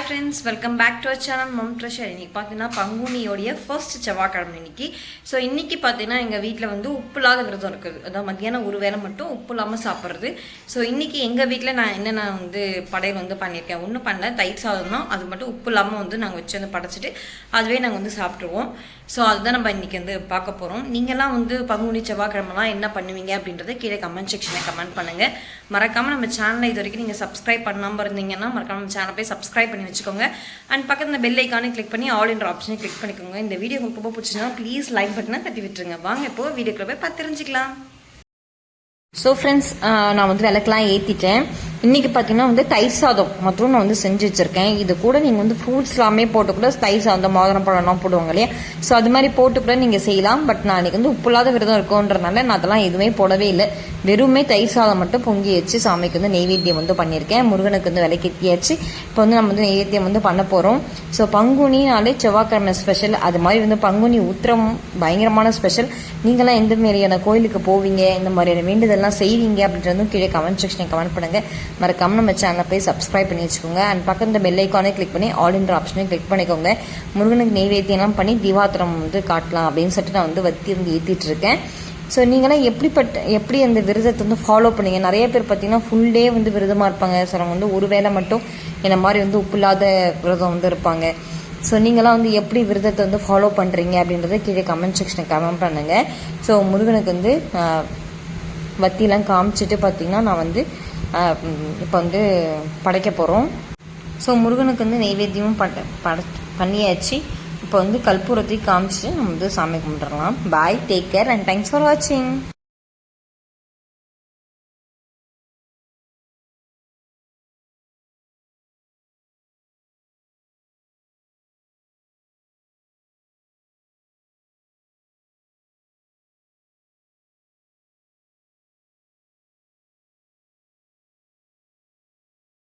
Friends, welcome back to our channel Mom Treasure. இன்றைக்கி பார்த்தீங்கன்னா பங்குனியோடைய first செவ்வாய்க்கிழமை இன்னைக்கு. ஸோ இன்றைக்கி பார்த்தீங்கன்னா எங்கள் வீட்டில் வந்து உப்பு இல்லாத விரதம் இருக்குது. அதாவது மத்தியானம் ஒரு வேளை மட்டும் உப்பு இல்லாமல் சாப்பிட்றது. ஸோ இன்றைக்கி எங்கள் வீட்டில் நான் என்னென்ன வந்து படையல் வந்து பண்ணியிருக்கேன், ஒன்றும் பண்ணல, தயிர் சாதம் தான். அது மட்டும் உப்பு இல்லாமல் வந்து நாங்கள் வச்சு வந்து படைச்சிட்டு அதுவே நாங்கள் வந்து சாப்பிட்ருவோம். ஸோ அதுதான் நம்ம இன்றைக்கி வந்து பார்க்க போகிறோம். நீங்கள்லாம் வந்து பங்குனி செவ்வாய்க்கிழமெலாம் என்ன பண்ணுவீங்க அப்படின்றத கீழே கமெண்ட் செக்ஷனில் கமெண்ட் பண்ணுங்கள். மறக்காமல் நம்ம சேனலை இது வரைக்கும் நீங்கள் சப்ஸ்கிரைப் பண்ணாமல் இருந்தீங்கன்னா மறக்காமல் நம்ம சேனலை போய் சப்ஸ்கிரைப் பண்ணி வச்சுக்கோங்க. அண்ட் பக்கத்தில் பெல் ஐக்கானே கிளிக் பண்ணி ஆல் என்ற ஆப்ஷனை கிளிக் பண்ணிக்கோங்க. இந்த வீடியோ உங்களுக்கு ரொம்ப பிடிச்சினா ப்ளீஸ் லைக் பட்டனை தட்டி விட்டுருங்க. வாங்க இப்போ வீடியோக்குள்ள போய் பார்த்து தெரிஞ்சுக்கலாம். ஸோ ஃப்ரெண்ட்ஸ், நான் வந்து விளக்கெலாம் ஏற்றிட்டேன். இன்றைக்கி பார்த்தீங்கன்னா வந்து தயிர் சாதம் மற்றும் நான் வந்து செஞ்சு வச்சுருக்கேன். இது கூட நீங்கள் வந்து ஃப்ரூட்ஸ் எல்லாமே போட்டு கூட தயிர் சாதம் மாதுளம் பழம்லாம் போடுவாங்க இல்லையா, ஸோ அது மாதிரி போட்டு கூட நீங்கள் செய்யலாம். பட் நான் இன்றைக்கி வந்து உப்பு இல்லாத விரதம் இருக்குன்றதுனால நான் அதெல்லாம் எதுவுமே போடவே இல்லை. வெறுமே தயிர் சாதம் மட்டும் பொங்கி வச்சு சாமிக்கு வந்து நெய்வேத்தியம் வந்து பண்ணியிருக்கேன். முருகனுக்கு வந்து விளக்கேற்றியாச்சு. இப்போ வந்து நம்ம வந்து நெய்வேத்தியம் வந்து பண்ண போகிறோம். ஸோ பங்குனினாலே செவ்வாய்க்கிழமை ஸ்பெஷல். அது மாதிரி வந்து பங்குனி உத்திரம் பயங்கரமான ஸ்பெஷல். நீங்களாம் எந்த மாதிரியான கோயிலுக்கு போவீங்க, இந்த மாதிரியான வேண்டுதல்லாம் செய்வீங்க அப்படின்றதும் கீழே கமெண்ட் செக்ஷனில் கமெண்ட் பண்ணுங்கள். மறக்காம நம்ம சேனலை போய் சப்ஸ்கிரைப் பண்ணி வச்சுக்கோங்க. அண்ட் பக்கத்து பெல் ஐக்கானே கிளிக் பண்ணி ஆல் என்ற ஆப்ஷனையும் கிளிக் பண்ணிக்கோங்க. முருகனுக்கு நெய்வேத்தியம்லாம் பண்ணி தீபாத்திரம் வந்து காட்டலாம் அப்படின்னு சொல்லிட்டு நான் வந்து வத்தி வந்து ஏற்றிட்டு இருக்கேன். ஸோ நீங்களாம் எப்படி அந்த விரதத்தை வந்து ஃபாலோ பண்ணீங்க? நிறைய பேர் பார்த்தீங்கன்னா ஃபுல் டே வந்து விரதமாக இருப்பாங்க. சிலவங்க வந்து ஒரு வேளை மட்டும் இந்த மாதிரி வந்து உப்பு இல்லாத விரதம் வந்து இருப்பாங்க. ஸோ நீங்களாம் வந்து எப்படி விரதத்தை வந்து ஃபாலோ பண்ணுறீங்க அப்படின்றத கீழே கமெண்ட் செக்ஷனை கமெண்ட் பண்ணுங்கள். ஸோ முருகனுக்கு வந்து வத்திலாம் காமிச்சிட்டு பார்த்தீங்கன்னா நான் வந்து இப்போ வந்து படைக்க போகிறோம். ஸோ முருகனுக்கு வந்து நெய்வேத்தியமும் பண்ணியாச்சு. இப்போ வந்து கற்பூரத்தையும் காமிச்சிட்டு நம்ம வந்து சாமி கும்பிட்றலாம். Bye, take care and thanks for வாட்சிங்.